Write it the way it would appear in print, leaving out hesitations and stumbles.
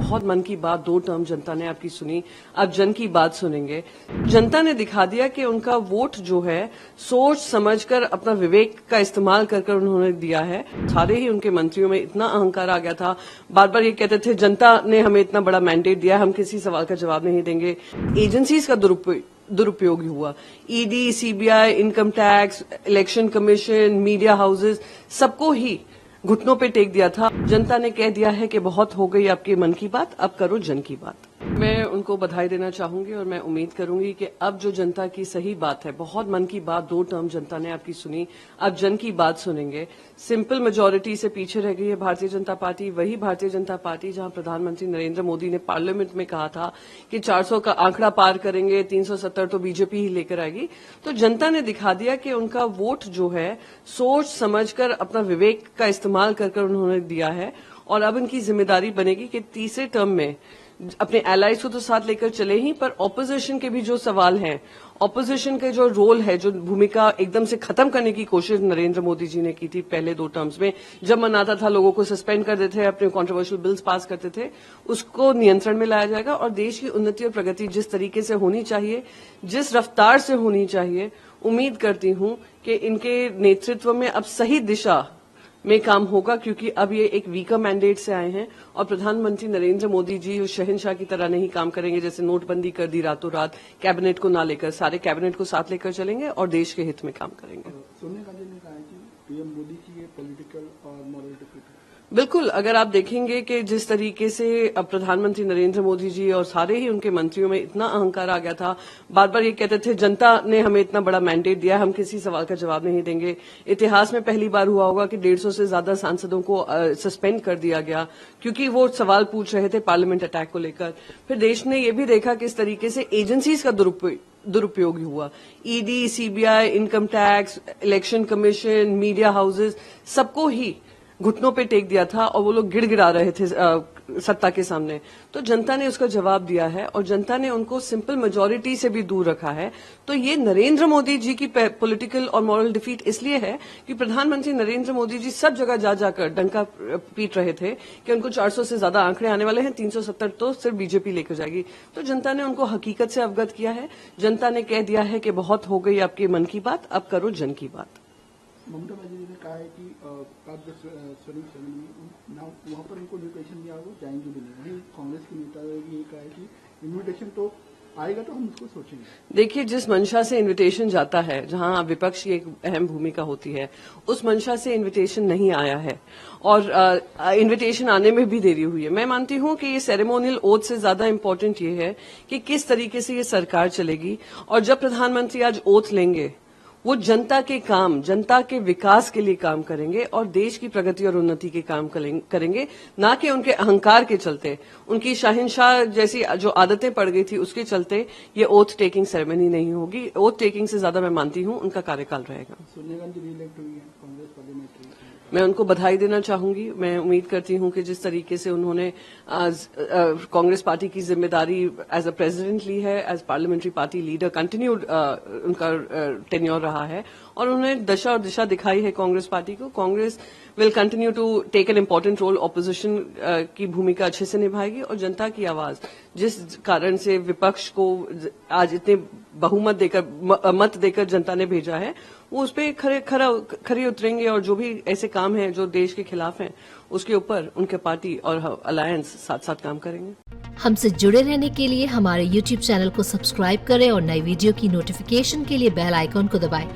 बहुत मन की बात 2 टर्म जनता ने आपकी सुनी, अब जन की बात सुनेंगे। जनता ने दिखा दिया कि उनका वोट जो है सोच समझकर अपना विवेक का इस्तेमाल कर उन्होंने दिया है। सारे ही उनके मंत्रियों में इतना अहंकार आ गया था, बार बार ये कहते थे जनता ने हमें इतना बड़ा मैंडेट दिया, हम किसी सवाल का जवाब नहीं देंगे। एजेंसीज का दुरुपयोग हुआ। ED, CBI, income tax, election commission, media houses, सबको ही घुटनों पे टेक दिया था। जनता ने कह दिया है कि बहुत हो गई आपके मन की बात, अब करो जन की बात। मैं उनको बधाई देना चाहूंगी और मैं उम्मीद करूंगी कि अब जो जनता की सही बात है, बहुत मन की बात 2 टर्म जनता ने आपकी सुनी, अब जन की बात सुनेंगे। सिंपल मेजोरिटी से पीछे रह गई है भारतीय जनता पार्टी, वही भारतीय जनता पार्टी जहां प्रधानमंत्री नरेंद्र मोदी ने पार्लियामेंट में कहा था कि 400 का आंकड़ा पार करेंगे, 370 तो बीजेपी ही लेकर आएगी। तो जनता ने दिखा दिया कि उनका वोट जो है सोच समझकर अपना विवेक का इस्तेमाल कर उन्होंने दिया है और अब इनकी जिम्मेदारी बनेगी कि तीसरे टर्म में अपने एलाइज को तो साथ लेकर चले ही, पर ऑपोजिशन के भी जो सवाल हैं, ऑपोजिशन के जो रोल है, जो भूमिका एकदम से खत्म करने की कोशिश नरेंद्र मोदी जी ने की थी पहले 2 टर्म्स में, जब मन आता था लोगों को सस्पेंड कर देते थे, अपने कॉन्ट्रोवर्शियल बिल्स पास करते थे, उसको नियंत्रण में लाया जाएगा और देश की उन्नति और प्रगति जिस तरीके से होनी चाहिए, जिस रफ्तार से होनी चाहिए, उम्मीद करती हूं कि इनके नेतृत्व में अब सही दिशा में काम होगा, क्योंकि अब ये एक वीकर मैंडेट से आए हैं और प्रधानमंत्री नरेंद्र मोदी जी शहंशाह की तरह नहीं काम करेंगे, जैसे नोटबंदी कर दी रातों रात, कैबिनेट को ना लेकर, सारे कैबिनेट को साथ लेकर चलेंगे और देश के हित में काम करेंगे। सोनिया गांधी ने कहा है कि पीएम मोदी की ये पॉलिटिकल और मॉरल डिफीट है। बिल्कुल, अगर आप देखेंगे कि जिस तरीके से अब प्रधानमंत्री नरेंद्र मोदी जी और सारे ही उनके मंत्रियों में इतना अहंकार आ गया था, बार बार ये कहते थे जनता ने हमें इतना बड़ा मैंडेट दिया, हम किसी सवाल का जवाब नहीं देंगे। इतिहास में पहली बार हुआ होगा कि 150 से ज्यादा सांसदों को सस्पेंड कर दिया गया क्योंकि वो सवाल पूछ रहे थे पार्लियामेंट अटैक को लेकर। फिर देश ने ये भी देखा कि इस तरीके से एजेंसीज का दुरुपयोग हुआ। ED, CBI, income tax, election commission, media houses, सबको ही घुटनों पे टेक दिया था और वो लोग गिड़गिड़ा रहे थे सत्ता के सामने। तो जनता ने उसका जवाब दिया है और जनता ने उनको सिंपल मेजोरिटी से भी दूर रखा है। तो ये नरेंद्र मोदी जी की पॉलिटिकल और मॉरल डिफीट इसलिए है कि प्रधानमंत्री नरेंद्र मोदी जी सब जगह जा जाकर डंका पीट रहे थे कि उनको 400 से ज्यादा आंकड़े आने वाले हैं, 370 तो सिर्फ बीजेपी लेकर जाएगी। तो जनता ने उनको हकीकत से अवगत किया है। जनता ने कह दिया है कि बहुत हो गई आपके मन की बात, अब करो जन की बात। ममता बनर्जी ने कहा है कि वहाँ पर उनको इन्विटेशन दिया, वो जाएंगे भी नहीं। वहीं कांग्रेस के नेता ने ये कहा है कि इन्विटेशन तो आएगा तो हम उसको सोचेंगे। देखिए, जिस मंशा से इन्विटेशन जाता है, जहां विपक्ष की एक अहम भूमिका होती है, उस मंशा से इन्विटेशन नहीं आया है और इन्विटेशन आने में भी देरी हुई है। मैं मानती हूं कि ये सेरेमोनियल ओथ से ज्यादा इम्पोर्टेंट ये है कि किस तरीके से ये सरकार चलेगी और जब प्रधानमंत्री आज ओथ लेंगे वो जनता के काम, जनता के विकास के लिए काम करेंगे और देश की प्रगति और उन्नति के काम करेंगे, ना कि उनके अहंकार के चलते, उनकी शाहनशाह जैसी जो आदतें पड़ गई थी उसके चलते ये ओथ टेकिंग सेरेमनी नहीं होगी। ओथ टेकिंग से ज्यादा मैं मानती हूं उनका कार्यकाल रहेगा। सोनिया गांधी रीइलेक्ट हुई है कांग्रेस पार्लियामेंट्री, मैं उनको बधाई देना चाहूंगी। मैं उम्मीद करती हूं कि जिस तरीके से उन्होंने कांग्रेस पार्टी की जिम्मेदारी एज अ प्रेसिडेंट ली है, as parliamentary party leader continued उनका टेन्योर रहा है और उन्होंने दशा और दिशा दिखाई है कांग्रेस पार्टी को। Congress will continue to take an important role, opposition की भूमिका अच्छे से निभाएगी और जनता की आवाज जिस कारण से विपक्ष को आज इतने बहुमत मत देकर जनता ने भेजा है, वो उस पर खरे उतरेंगे और जो भी ऐसे काम हैं जो देश के खिलाफ हैं उसके ऊपर उनके पार्टी और अलायंस साथ साथ काम करेंगे। हमसे जुड़े रहने के लिए हमारे YouTube चैनल को सब्सक्राइब करें और नई वीडियो की नोटिफिकेशन के लिए बेल आइकॉन को दबाएं।